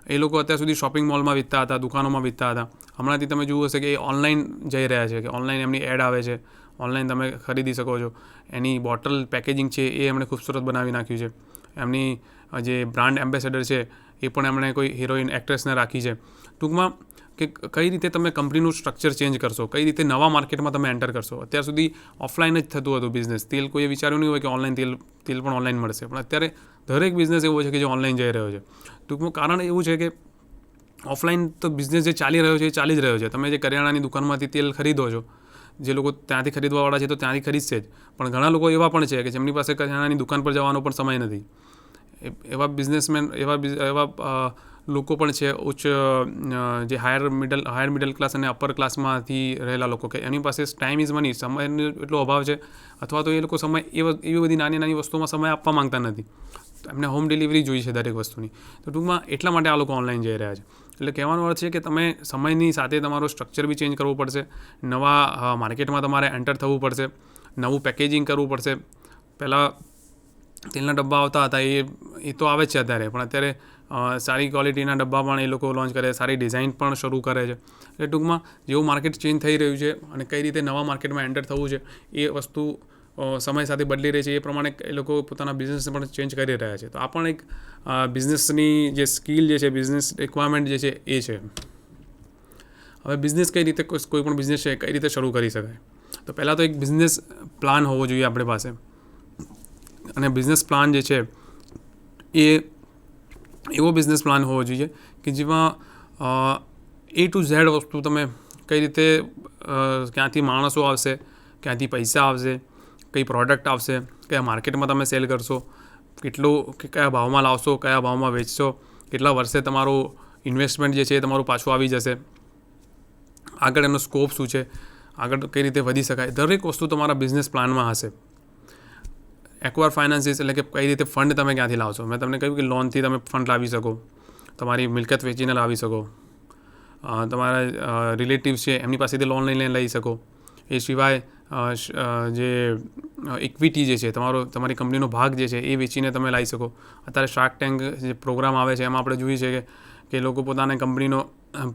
એ લોકો અત્યાર સુધી શોપિંગ મોલમાં વેચતા હતા, દુકાનોમાં વેચતા હતા. હમણાંથી તમે જુઓ હશે કે એ ઓનલાઈન જઈ રહ્યા છે, કે ઓનલાઈન એમની એડ આવે છે, ઓનલાઈન તમે ખરીદી શકો છો. એની બોટલ પેકેજિંગ છે એ એમણે ખૂબસૂરત બનાવી નાખ્યું છે. એમની જે બ્રાન્ડ એમ્બેસેડર છે એ પણ એમણે કોઈ હિરોઈન એક્ટ્રેસને રાખી છે. ટૂંકમાં કે કઈ રીતે તમે કંપનીનું સ્ટ્રક્ચર ચેન્જ કરશો, કઈ રીતે નવા માર્કેટમાં તમે એન્ટર કરશો. અત્યાર સુધી ઓફલાઈન જ થતું હતું બિઝનેસ. તેલ કોઈએ વિચાર્યું નહીં હોય કે ઓનલાઈન તેલ પણ ઓનલાઈન મળશે, પણ અત્યારે દરેક બિઝનેસ એવો છે કે જે ઓનલાઈન જઈ રહ્યો છે. ટૂંકમાં કારણ એવું છે કે ઓફલાઈન તો બિઝનેસ જે ચાલી રહ્યો છે એ ચાલી જ રહ્યો છે. તમે જે કરિયાણાની દુકાનમાંથી તેલ ખરીદો છો, જે લોકો ત્યાંથી ખરીદવાવાળા છે તો ત્યાંથી ખરીદશે જ, પણ ઘણા લોકો એવા પણ છે કે જેમની પાસે કરિયાણાની દુકાન પર જવાનો પણ સમય નથી. એવા બિઝનેસમેન, એવા લોકો પણ છે ઉચ્ચ જે હાયર મિડલ ક્લાસ અને અપર ક્લાસમાંથી રહેલા લોકો, કે એની પાસે ટાઈમ ઇઝ મની, સમયનો એટલો અભાવ છે, અથવા તો એ લોકો એવી બધી નાની વસ્તુઓમાં સમય આપવા માંગતા નથી. એમને હોમ ડિલિવરી જોઈએ છે દરેક વસ્તુની. તો ટૂંકમાં એટલા માટે આ લોકો ઓનલાઈન જઈ રહ્યા છે. એટલે કહેવાનો અર્થ છે કે તમે સમયની સાથે તમારો સ્ટ્રક્ચર બી ચેન્જ કરવું પડશે, નવા માર્કેટમાં તમારે એન્ટર થવું પડશે, નવું પેકેજિંગ કરવું પડશે. પહેલાં તેલના ડબ્બા આવતા હતા એ તો આવે જ છે અત્યારે, પણ અત્યારે સારી ક્વોલિટીના ડબ્બા પણ એ લોકો લોન્ચ કરે, સારી ડિઝાઇન પણ શરૂ કરે છે. એટલે ટૂંકમાં જેવું માર્કેટ ચેન્જ થઈ રહ્યું છે અને કઈ રીતે નવા માર્કેટમાં એન્ટર થવું છે એ વસ્તુ સમય સાથે બદલી રહી છે, એ પ્રમાણે એ લોકો પોતાના બિઝનેસને પણ ચેન્જ કરી રહ્યા છે. તો આ પણ એક બિઝનેસની જે સ્કિલ જે છે, બિઝનેસ રિક્વાયરમેન્ટ જે છે એ છે. હવે બિઝનેસ કઈ રીતે, કોઈ પણ બિઝનેસ છે કઈ રીતે શરૂ કરી શકાય? તો પહેલાં તો એક બિઝનેસ પ્લાન હોવો જોઈએ આપણી પાસે. અને બિઝનેસ પ્લાન જે છે એ એવો બિઝનેસ પ્લાન હોવો જોઈએ કે જેમાં A to Z વસ્તુ તમે કઈ રીતે, ક્યાંથી માણસો આવશે, ક્યાંથી પૈસા આવશે, કઈ પ્રોડક્ટ આવશે, કયા માર્કેટમાં તમે સેલ કરશો, કયા ભાવમાં લાવશો, કયા ભાવમાં વેચશો, કેટલા વર્ષે તમારું ઇન્વેસ્ટમેન્ટ જે છે એ તમારું પાછું આવી જશે, આગળ એનો સ્કોપ શું છે, આગળ કઈ રીતે વધી શકાય, દરેક વસ્તુ તમારા બિઝનેસ પ્લાનમાં હશે. એક્વાયર ફાઇનાન્સીસ એટલે કે કઈ રીતે ફંડ તમે ક્યાંથી લાવશો. મેં તમને કહ્યું કે લોનથી તમે ફંડ લાવી શકો, તમારી મિલકત વેચીને લાવી શકો, તમારા રિલેટિવ્સ છે એમની પાસેથી લોન લઈને લઈ શકો. એ સિવાય જે ઇક્વિટી જે છે, તમારી કંપનીનો ભાગ જે છે એ વેચીને તમે લાવી શકો. અત્યારે શાર્ક ટેન્ક જે પ્રોગ્રામ આવે છે એમાં આપણે જોઈએ છે કે લોકો પોતાની કંપનીનો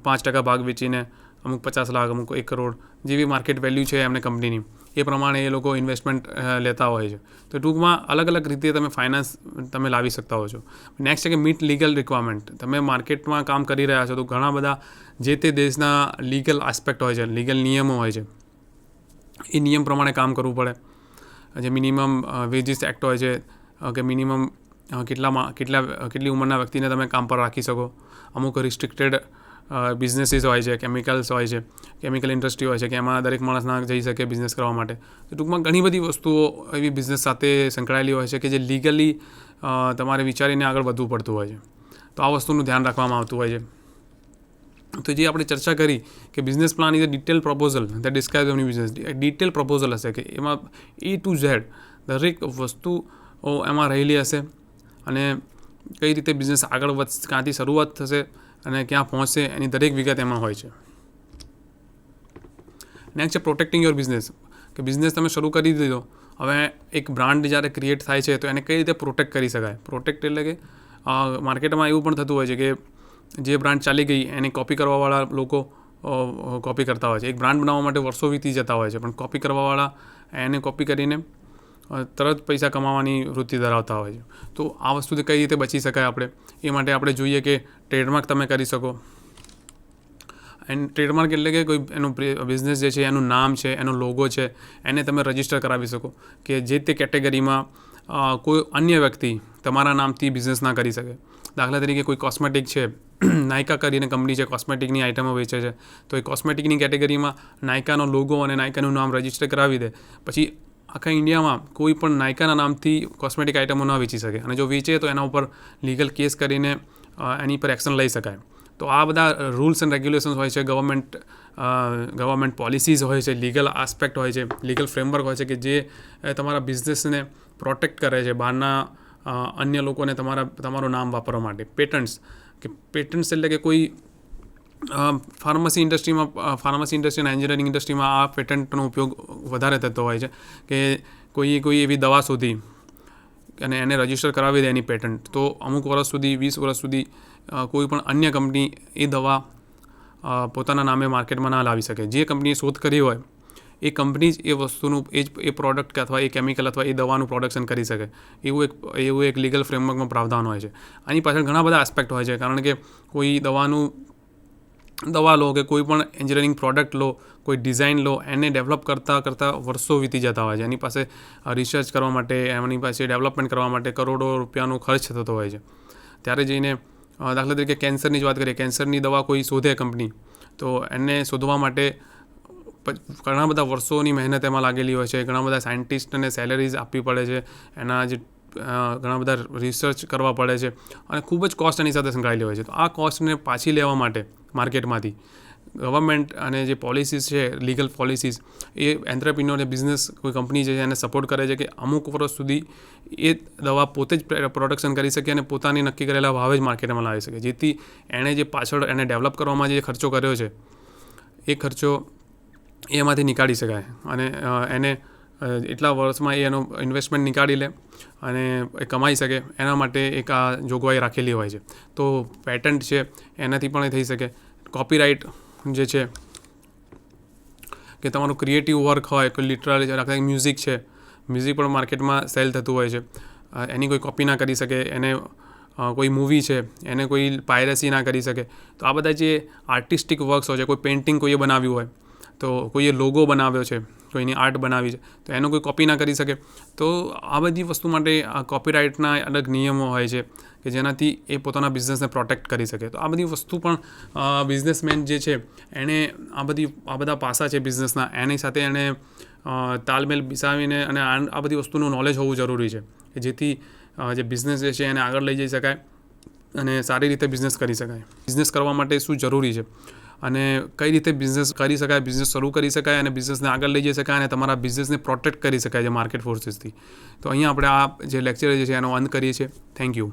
5% ભાગ વેચીને અમુક 50 લાખ, અમુક 1 કરોડ જેવી માર્કેટ વેલ્યુ છે એમને કંપનીની, એ પ્રમાણે એ લોકો ઇન્વેસ્ટમેન્ટ લેતા હોય છે. તો ટૂંકમાં અલગ અલગ રીતે તમે ફાઇનાન્સ તમે લાવી શકતા હો છો. નેક્સ્ટ છે કે મીટ લીગલ રિક્વાયરમેન્ટ. તમે માર્કેટમાં કામ કરી રહ્યા છો તો ઘણા બધા જે તે દેશના લીગલ આસ્પેક્ટ હોય છે, લીગલ નિયમો હોય છે, એ નિયમ પ્રમાણે કામ કરવું પડે. જે મિનિમમ વેજીસ એક્ટ હોય છે કે મિનિમમ કેટલી ઉંમરના વ્યક્તિને તમે કામ પર રાખી શકો. અમુક રિસ્ટ્રિક્ટેડ બિઝનેસીસ હોય છે, કેમિકલ્સ હોય છે, કેમિકલ ઇન્ડસ્ટ્રી હોય છે કે એમાં દરેક માણસ ના જઈ શકે બિઝનેસ કરવા માટે. તો ટૂંકમાં ઘણી બધી વસ્તુઓ એવી બિઝનેસ સાથે સંકળાયેલી હોય છે કે જે લીગલી તમારે વિચારીને આગળ વધવું પડતું હોય છે. તો આ વસ્તુનું ધ્યાન રાખવામાં આવતું હોય છે. તો જે આપણે ચર્ચા કરી કે business plan is a detail proposal that describes your business. એક ડિટેલ પ્રપોઝલ હશે કે એમાં A to Z દરેક વસ્તુ એમાં રહેલી હશે અને કઈ રીતે બિઝનેસ આગળ વધશે, ક્યાંથી શરૂઆત થશે અને ક્યાં પહોંચશે એની દરેક વિગત એમાં હોય છે. નેક્સ્ટ છે પ્રોટેક્ટિંગ યોર બિઝનેસ. કે બિઝનેસ તમે શરૂ કરી દીધો, હવે એક બ્રાન્ડ જ્યારે ક્રિએટ થાય છે તો એને કઈ રીતે પ્રોટેક્ટ કરી શકાય. પ્રોટેક્ટ એટલે કે માર્કેટમાં એવું પણ થતું હોય છે કે જે બ્રાન્ડ ચાલી ગઈ એની કોપી કરવાવાળા લોકો કોપી કરતા હોય છે. એક બ્રાન્ડ બનાવવા માટે વર્ષો વીતી જતા હોય છે, પણ કોપી કરવાવાળા એને કોપી કરીને તરત પૈસા કમાવાની વૃત્તિ ધરાવતા હોય છે. તો આ વસ્તુથી કઈ રીતે બચી શકાય આપણે, એ માટે આપણે જોઈએ કે ટ્રેડમાર્ક તમે કરી શકો. એન્ડ ટ્રેડમાર્ક એટલે કે કોઈ એનું બિઝનેસ જે છે એનું નામ છે, એનો લોગો છે, એને તમે રજિસ્ટર કરાવી શકો કે જે તે કેટેગરીમાં કોઈ અન્ય વ્યક્તિ તમારા નામથી બિઝનેસ ના કરી શકે. દાખલા તરીકે કોઈ કોસ્મેટિક છે, નાયકા કરીને કંપની છે, કોસ્મેટિકની આઇટમો વેચે છે, તો એ કોસ્મેટિકની કેટેગરીમાં નાયકાનો લોગો અને નાયકાનું નામ રજિસ્ટર કરાવી દે, પછી આખા ઇન્ડિયામાં કોઈ પણ નાયકાના નામથી કોસ્મેટિક આઇટમો ન વેચી શકે. અને જો વેચે તો એના ઉપર લીગલ કેસ કરીને એની પર એક્શન લઈ શકાય. તો આ બધા રૂલ્સ એન્ડ રેગ્યુલેશન્સ હોય છે, ગવર્મેન્ટ પોલિસીઝ હોય છે, લીગલ આસ્પેક્ટ હોય છે, લીગલ ફ્રેમવર્ક હોય છે કે જે તમારા બિઝનેસને પ્રોટેક્ટ કરે છે બહારના અન્ય લોકોને તમારું નામ વાપરવા માટે. પેટન્ટ્સ એટલે કે કોઈ ફાર્મસી ઇન્ડસ્ટ્રી અને એન્જિનિયરિંગ ઇન્ડસ્ટ્રીમાં આ પેટન્ટનો ઉપયોગ વધારે થતો હોય છે કે કોઈ એવી દવા શોધી અને એને રજિસ્ટર કરાવી દે એની પેટન્ટ, તો અમુક વર્ષ સુધી, 20 વર્ષ સુધી કોઈ પણ અન્ય કંપની એ દવા પોતાના નામે માર્કેટમાં ના લાવી શકે. જે કંપનીએ શોધ કરી હોય એ કંપની જ એ વસ્તુનું એ પ્રોડક્ટ અથવા એ કેમિકલ અથવા એ દવાનું પ્રોડક્શન કરી શકે. એવું એક લીગલ ફ્રેમવર્કમાં પ્રાવધાન હોય છે. આની પાછળ ઘણા બધા આસ્પેક્ટ હોય છે, કારણ કે કોઈ દવા લો કે કોઈ પણ એન્જિનિયરિંગ પ્રોડક્ટ લો, કોઈ ડિઝાઇન લો, એને ડેવલપ કરતાં વર્ષો વીતી જતા હોય છે. એની પાસે રિસર્ચ કરવા માટે, એમની પાસે ડેવલપમેન્ટ કરવા માટે કરોડો રૂપિયાનો ખર્ચ થતો હોય છે. ત્યારે જઈને દાખલા તરીકે કેન્સરની જ વાત કરીએ, કેન્સરની દવા કોઈ શોધે કંપની, તો એને શોધવા માટે ઘણા બધા વર્ષોની મહેનત એમાં લાગેલી હોય છે. ઘણા બધા સાયન્ટિસ્ટને સેલેરીઝ આપવી પડે છે, એના જે ઘણા બધા રિસર્ચ કરવા પડે છે અને ખૂબ જ કોસ્ટ એની સાથે સંકળાયેલી હોય છે. તો આ કોસ્ટને પાછી લેવા માટે માર્કેટમાંથી ગવર્મેન્ટ અને જે પોલિસીસ છે, લીગલ પોલિસીસ, એ એન્ટરપ્રિન્યોર બિઝનેસ કોઈ કંપની છે એને સપોર્ટ કરે છે કે અમુક વર્ષ સુધી એ દવા પોતે જ પ્રોડક્શન કરી શકે અને પોતાની નક્કી કરેલા ભાવે જ માર્કેટમાં લાવી શકે, જેથી એણે જે પાછળ એને ડેવલપ કરવામાં જે ખર્ચો કર્યો છે એ ખર્ચો એમાંથી નીકાળી શકાય અને એને એટલા વર્ષમાં એનો ઇન્વેસ્ટમેન્ટ નીકાળી લે અને એ કમાઈ શકે એના માટે એક આ જોગવાઈ રાખેલી હોય છે. તો પેટન્ટ છે એનાથી પણ એ થઈ શકે. કોપીરાઇટ જે છે કે તમારું ક્રિએટિવ વર્ક હોય, કોઈ લિટરલી રાખે મ્યુઝિક છે, મ્યુઝિક પણ માર્કેટમાં સેલ થતું હોય છે. એની કોઈ કોપી ના કરી શકે, એને કોઈ મૂવી છે એને કોઈ પાયરેસી ના કરી શકે. તો આ બધા જે આર્ટિસ્ટિક વર્ક્સ હોય છે, કોઈ પેઇન્ટિંગ કોઈએ બનાવ્યું હોય, તો કોઈએ લોગો બનાવ્યો છે, કોઈની આર્ટ બનાવી છે, તો એનો કોઈ કોપી ના કરી શકે. તો આ બધી વસ્તુ માટે આ કોપીરાઇટના અલગ નિયમો હોય છે કે જેનાથી એ પોતાના બિઝનેસને પ્રોટેક્ટ કરી શકે. તો આ બધી વસ્તુ પણ બિઝનેસમેન જે છે એણે આ બધા પાસા છે બિઝનેસના, એની સાથે એણે તાલમેલ બેસાડીને અને આ બધી વસ્તુનું નોલેજ હોવું જરૂરી છે કે જેથી જે બિઝનેસ જે છે એને આગળ લઈ જઈ શકાય અને સારી રીતે બિઝનેસ કરી શકાય. બિઝનેસ કરવા માટે શું જરૂરી છે અને કઈ રીતે બિઝનેસ કરી શકાય, બિઝનેસ શરૂ કરી શકાય અને બિઝનેસને આગળ લઈ જઈ શકાય અને તમારા બિઝનેસને પ્રોટેક્ટ કરી શકાય છે માર્કેટ ફોર્સીસથી. તો અહીંયા આપણે આ જે લેક્ચર જે છે એનો અંત કરીએ છીએ. Thank you.